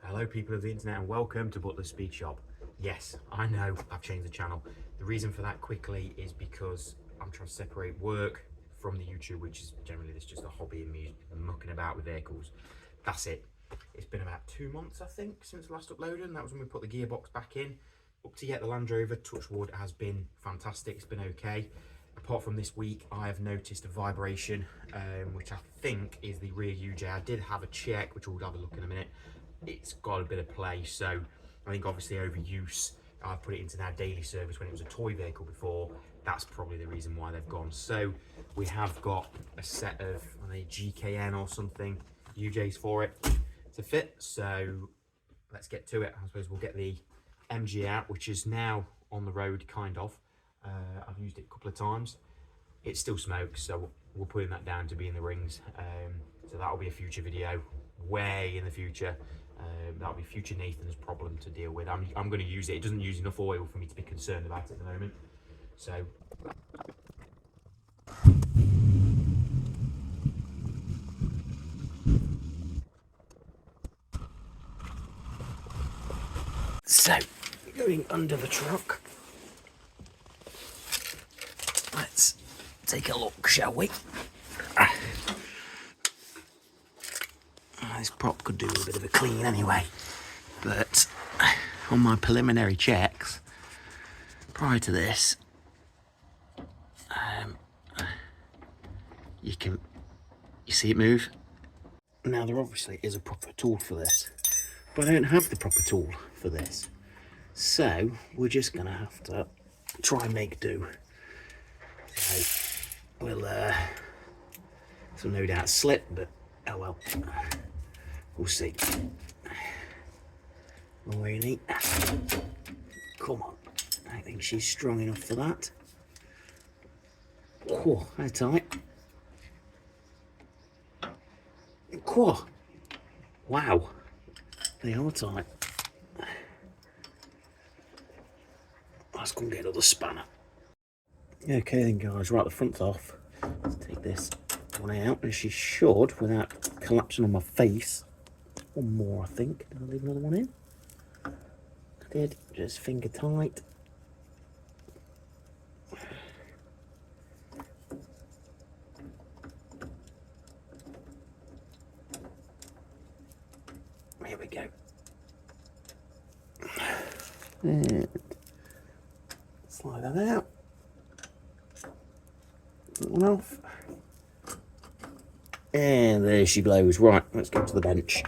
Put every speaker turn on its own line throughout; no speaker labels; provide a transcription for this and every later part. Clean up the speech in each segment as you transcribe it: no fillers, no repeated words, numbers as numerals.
Hello people of the internet and welcome to Butler's Speed Shop. Yes, I know I've changed the channel. The reason for that quickly is because I'm trying to separate work from the YouTube, which is generally just a hobby and me mucking about with vehicles. That's it. It's been about 2 months, I think, since last uploading. And that was when we put the gearbox back in. Up to yet, the Landrover, touch wood, has been fantastic. It's been okay. Apart from this week, I have noticed a vibration, which I think is the rear UJ. I did have a check, which we'll have a look in a minute. It's got a bit of play, so I think obviously overuse. I've put it into their daily service when it was a toy vehicle before. That's probably the reason why they've gone. So we have got a set of GKN or something UJs for it to fit. So let's get to it. I suppose we'll get the MG out, which is now on the road, kind of. I've used it a couple of times. It still smokes, so we're putting that down to be in the rings. So that'll be a future video, way in the future. That'll be future Nathan's problem to deal with. I'm going to use it. It doesn't use enough oil for me to be concerned about it at the moment. So going under the truck. Let's take a look, shall we? This prop could do a bit of a clean anyway, but on my preliminary checks prior to this, you see it move. Now there obviously is a proper tool for this, but I don't have the proper tool for this, so we're just gonna have to try and make do. So we'll so no doubt slip, but oh well. We'll see. Very neat. Come on. I think she's strong enough for that. Whoa, they're tight. Whoa. Wow. They are tight. Let's go and get another spanner. Okay then guys, right, the front's off. Let's take this one out, and she should, without collapsing on my face. One more, I think. Did I leave another one in? I did. Just finger tight. Here we go. And slide that out. That one off. And there she blows. Right, let's go to the bench.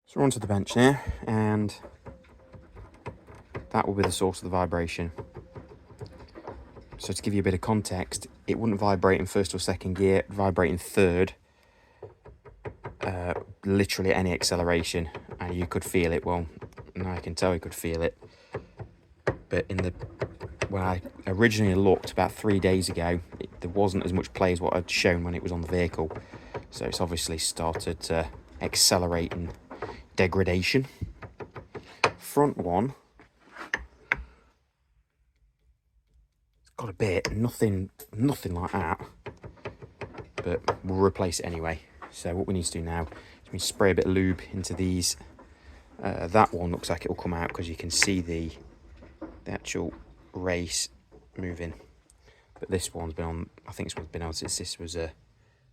So we're onto the bench now, and that will be the source of the vibration. So to give you a bit of context, it wouldn't vibrate in first or second gear, it'd vibrate in third, literally at any acceleration, and you could feel it. Well, now I can tell you could feel it. But when I originally looked about 3 days ago, there wasn't as much play as what I'd shown when it was on the vehicle. So it's obviously started to accelerate in degradation. Front one, it's got a bit, nothing like that, but we'll replace it anyway. So what we need to do now is we spray a bit of lube into these. That one looks like it will come out because you can see the actual race moving, but this one's been on, I think this one's been on since this was a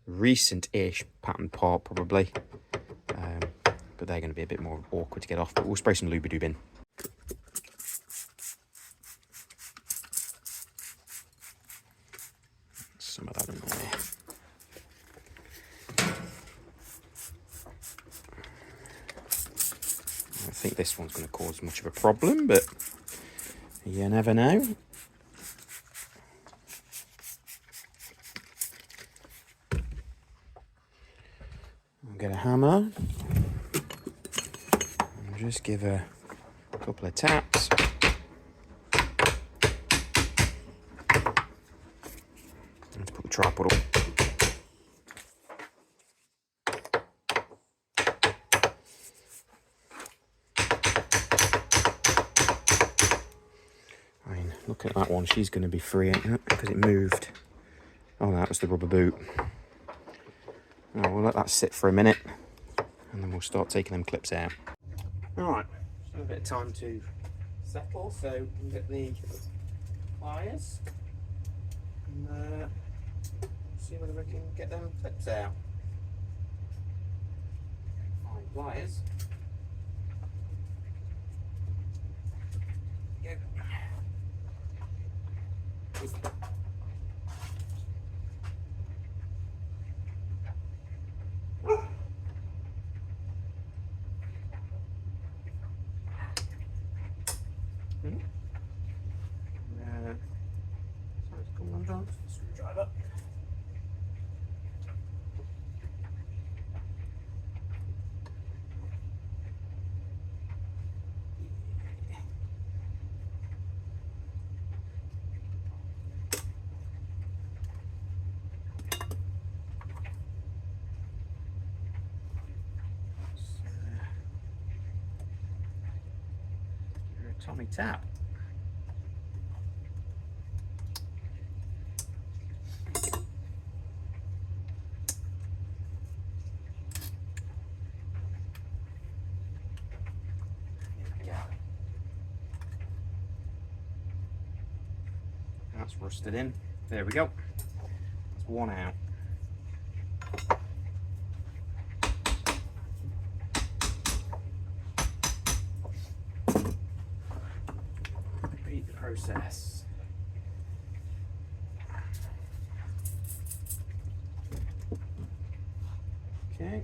recent-ish pattern part probably, but they're going to be a bit more awkward to get off, but we'll spray some lube-a-doob in. Some of that in there. I don't think this one's going to cause much of a problem, but you never know. I'll get a hammer and just give a couple of taps. Let's put the tripod up. Look at that one, she's going to be free, ain't it? Because it moved. Oh, that was the rubber boot. Oh, we'll let that sit for a minute. and then we'll start taking them clips out. Alright, so a bit of time to settle, so we'll get the pliers and see whether we can get them clips out. Find pliers. Go. So it's coming undone. Screwdriver. Tommy tap. That's rusted in. There we go. That's one out. Repeat the process. Okay.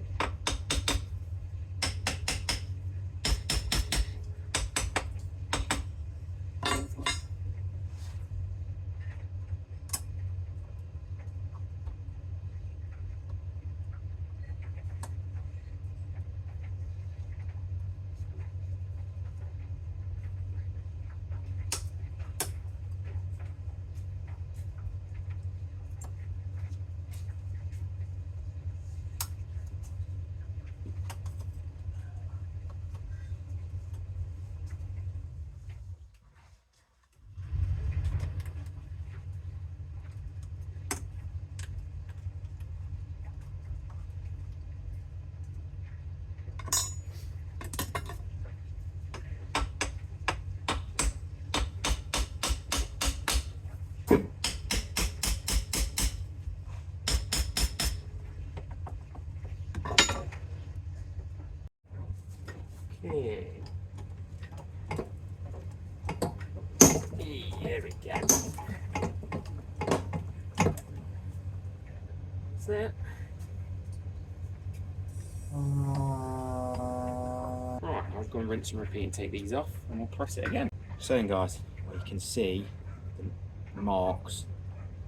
Okay. There we go. That's it. Right, I'll go and rinse and repeat and take these off and we'll press it again. So then guys, well, you can see the marks,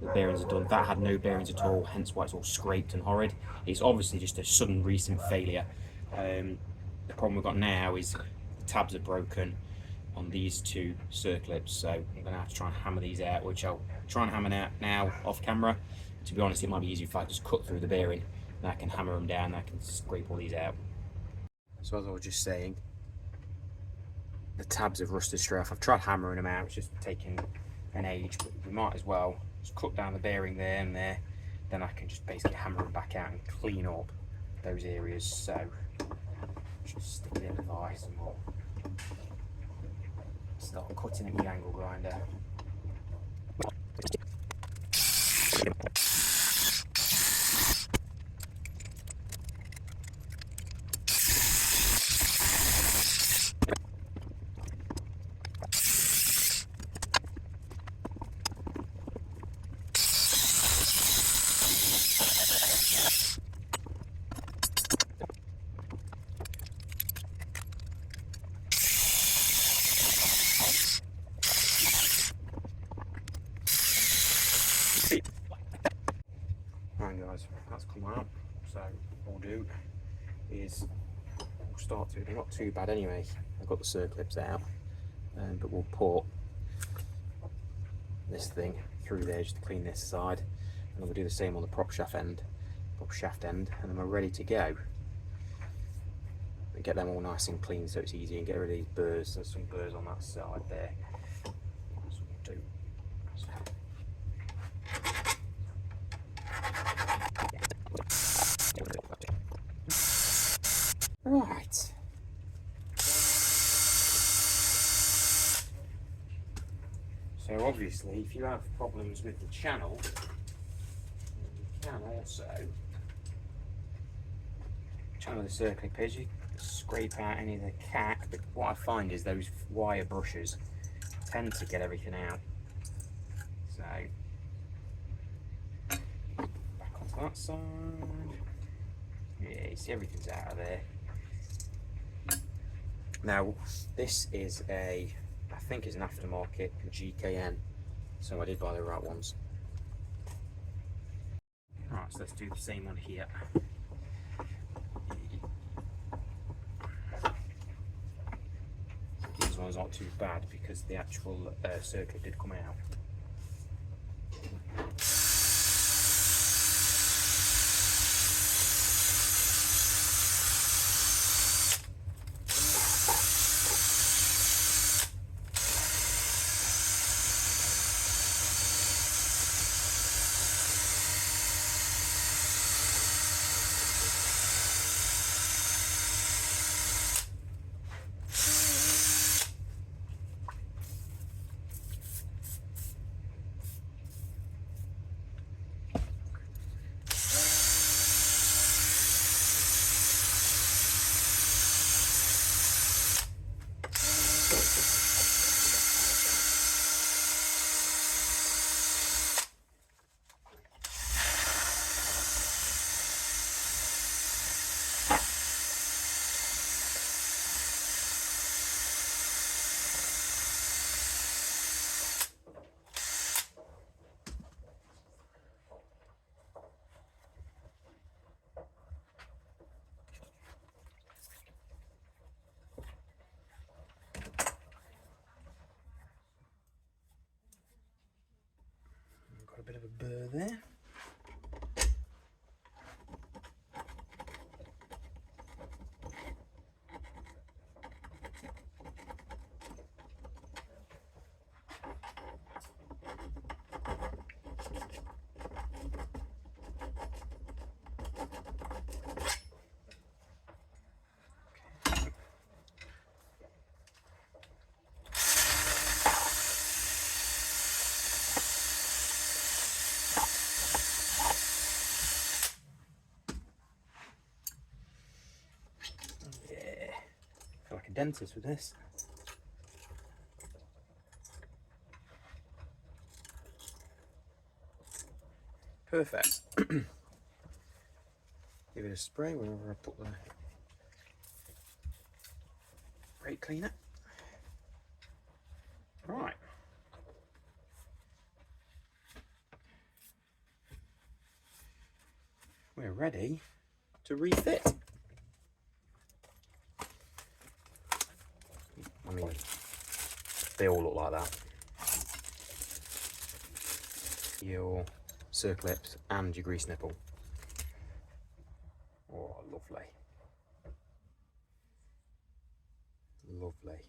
the bearings are done. That had no bearings at all, hence why it's all scraped and horrid. It's obviously just a sudden recent failure. The problem we've got now is the tabs are broken on these two circlips, so I'm going to have to try and hammer these out, which I'll try and hammer out now off camera. To be honest, it might be easier if I just cut through the bearing and I can hammer them down and I can scrape all these out. So as I was just saying, the tabs have rusted straight off. I've tried hammering them out, it's just taking an age, but we might as well just cut down the bearing there and there, then I can just basically hammer them back out and clean up those areas. So just stick it in the vise and we'll start cutting it with the angle grinder. Right guys, that's come out, so what we'll do is we'll start to, they're not too bad anyway, I've got the circlips out, but we'll put this thing through there just to clean this side, and then we'll do the same on the prop shaft end, and then we're ready to go. And get them all nice and clean so it's easy, and get rid of these burrs. There's some burrs on that side there. That's what we'll do. Right. So obviously, if you have problems with the channel, you can also channel the circling page. You scrape out any of the cack, but what I find is those wire brushes tend to get everything out. So back onto that side. Yeah, you see everything's out of there. Now this is I think it's an aftermarket GKN, so I did buy the right ones. Right, so let's do the same one here. This one's not too bad because the actual circuit did come out. Got a bit of a burr there. I feel like a dentist with this. Perfect. Give it a spray wherever I put the brake cleaner. Right. We're ready to refit. I mean, they all look like that. Your circlips and your grease nipple. Oh, lovely. Lovely.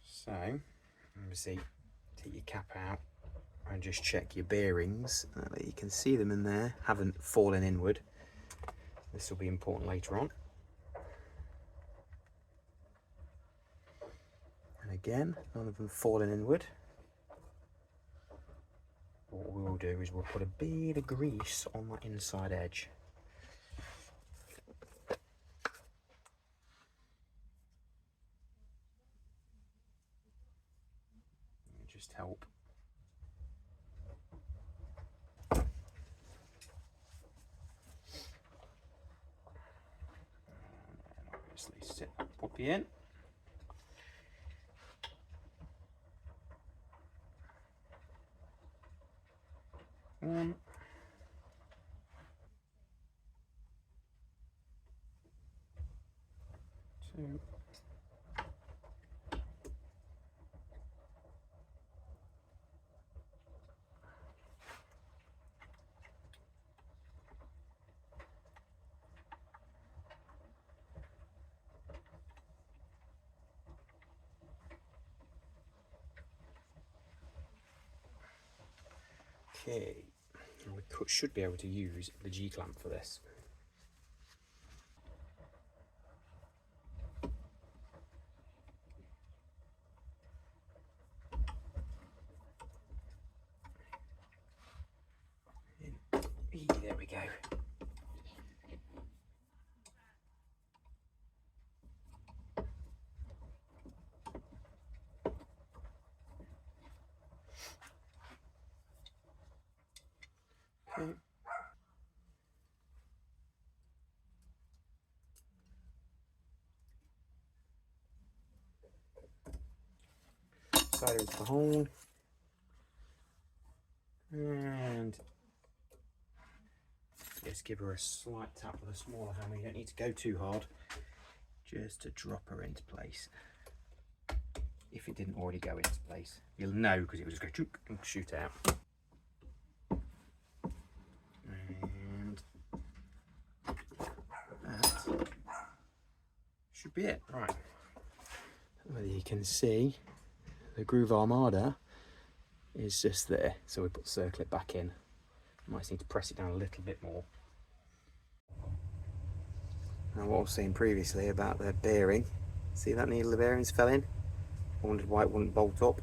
So, obviously, take your cap out and just check your bearings. You can see them in there, haven't fallen inward. This will be important later on. And again, none of them falling inward. What we will do is we'll put a bit of grease on that inside edge. Just help. And obviously sit that puppy in. One. Two. Okay, we should be able to use the G-clamp for this. slide her into the hole. And just give her a slight tap with a smaller hammer. You don't need to go too hard, just to drop her into place. If it didn't already go into place, you'll know because it will just go chook and shoot out. And that should be it. Right. Whether you can see the groove armada is just there, so we put the circlip back in. Might need to press it down a little bit more. Now, what I was saying previously about the bearing, see that needle, the bearings fell in? I wondered why it wouldn't bolt up,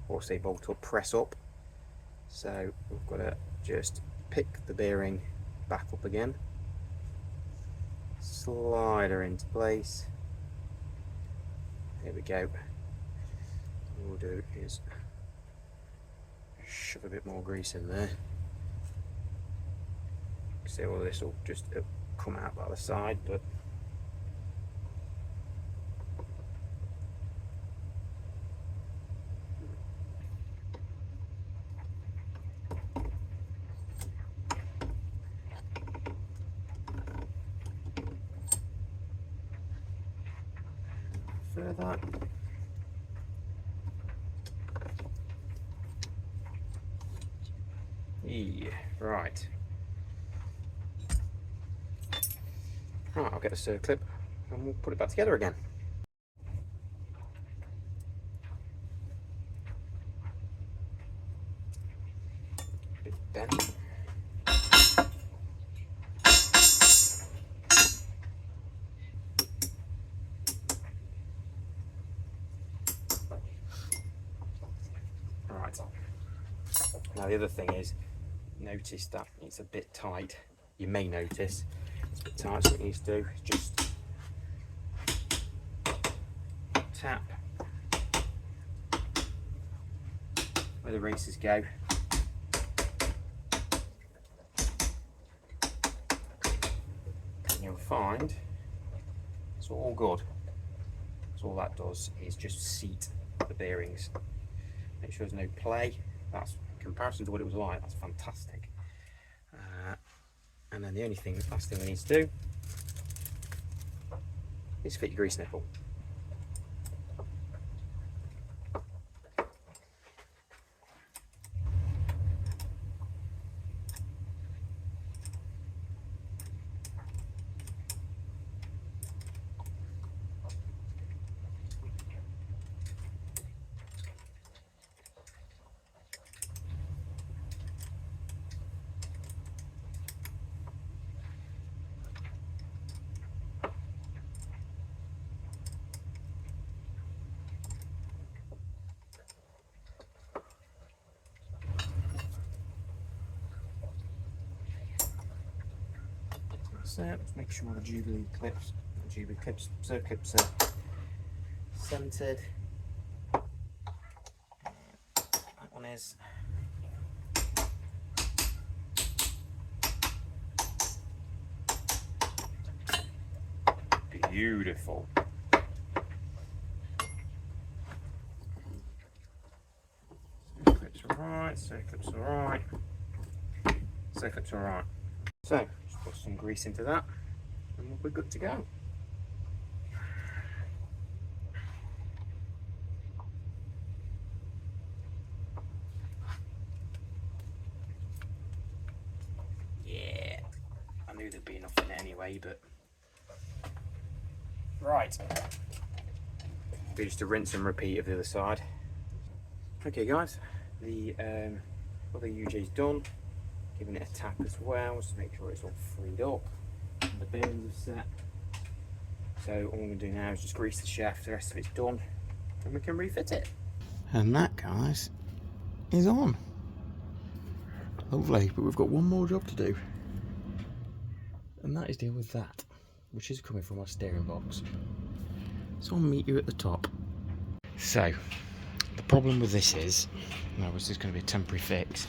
or say bolt up, press up. So we've got to just pick the bearing back up again, slide her into place. There we go. What we'll do is shove a bit more grease in there. See, all this will just come out by the side, but further. Yeah, right. Right, I'll get the circlip and we'll put it back together again. Bit bent. Right. Now the other thing is, notice that it's a bit tight. You may notice it's a bit tight, so what you need to do is just tap where the races go. And you'll find it's all good. So all that does is just seat the bearings. Make sure there's no play. That's in comparison to what it was like, that's fantastic. And then the only thing, last thing we need to do is fit your grease nipple. Let's make sure the circlips are centered. That one is. Beautiful. Circlips are right, circlips are right, circlips are right. So, just put some grease into that and we'll be good to go. Yeah, I knew there'd be enough in it anyway, but right. Be just a rinse and repeat of the other side. Okay guys, the other UJ's done. Giving it a tap as well, just to make sure it's all freed up. And the bearings are set. So all I'm going to do now is just grease the shaft, the rest of it's done, and we can refit it. And that, guys, is on. Lovely, but we've got one more job to do. And that is deal with that, which is coming from our steering box. So I'll meet you at the top. So, the problem with this is, now this is going to be a temporary fix,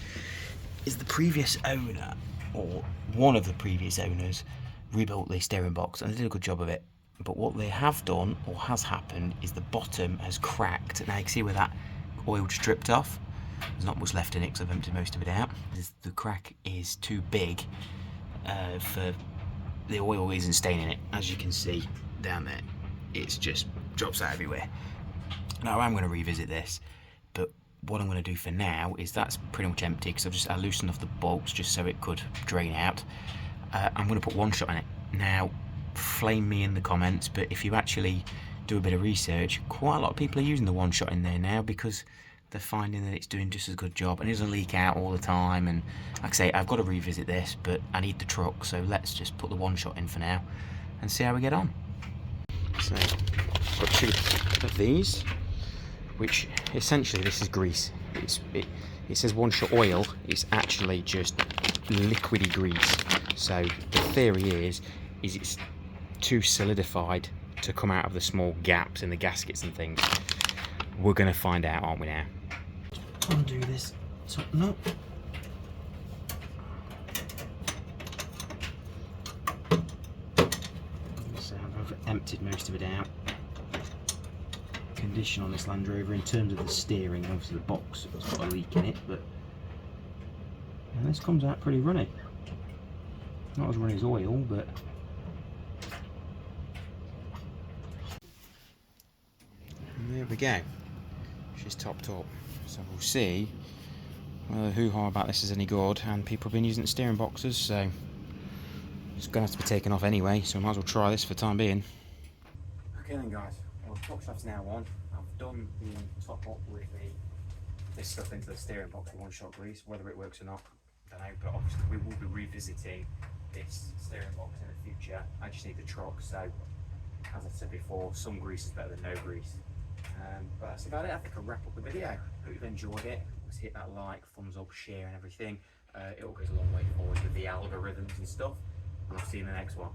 is the previous owner, or one of the previous owners, rebuilt the steering box and they did a good job of it. But what they have done, or has happened, is the bottom has cracked. Now you can see where that oil just dripped off. There's not much left in it because I've emptied most of it out. The crack is too big for the oil isn't staying in it. As you can see down there, it's just drops out everywhere. Now I'm going to revisit this, but what I'm going to do for now is that's pretty much empty because I loosened off the bolts just so it could drain out. I'm going to put one shot in it. Now, flame me in the comments, but if you actually do a bit of research, quite a lot of people are using the one shot in there now because they're finding that it's doing just as good job and it doesn't leak out all the time. And like I say, I've got to revisit this, but I need the truck, so let's just put the one shot in for now and see how we get on. So I've got 2 of these, which essentially this is grease. It says one shot oil, it's actually just liquidy grease. So the theory is it's too solidified to come out of the small gaps in the gaskets and things. We're going to find out, aren't we now? Undo this top nut. So I've emptied most of it out. Condition on this Landrover in terms of the steering, obviously the box has got a leak in it, but this comes out pretty runny. Not as runny as oil, but and there we go. She's topped up. So we'll see whether the hoo-ha about this is any good, and people have been using the steering boxes, so it's going to have to be taken off anyway, so I might as well try this for the time being. Okay then guys, well the top shaft's now on. I've done the top up with this stuff into the steering box with one shot grease. Whether it works or not, I don't know, but obviously we will be revisiting this steering box in the future. I just need the truck, so as I said before, some grease is better than no grease. But that's about it. I think I'll wrap up the video. Hope you've enjoyed it. Let's hit that like, thumbs up, share and everything. It all goes a long way forward with the algorithms and stuff. And I'll see you in the next one.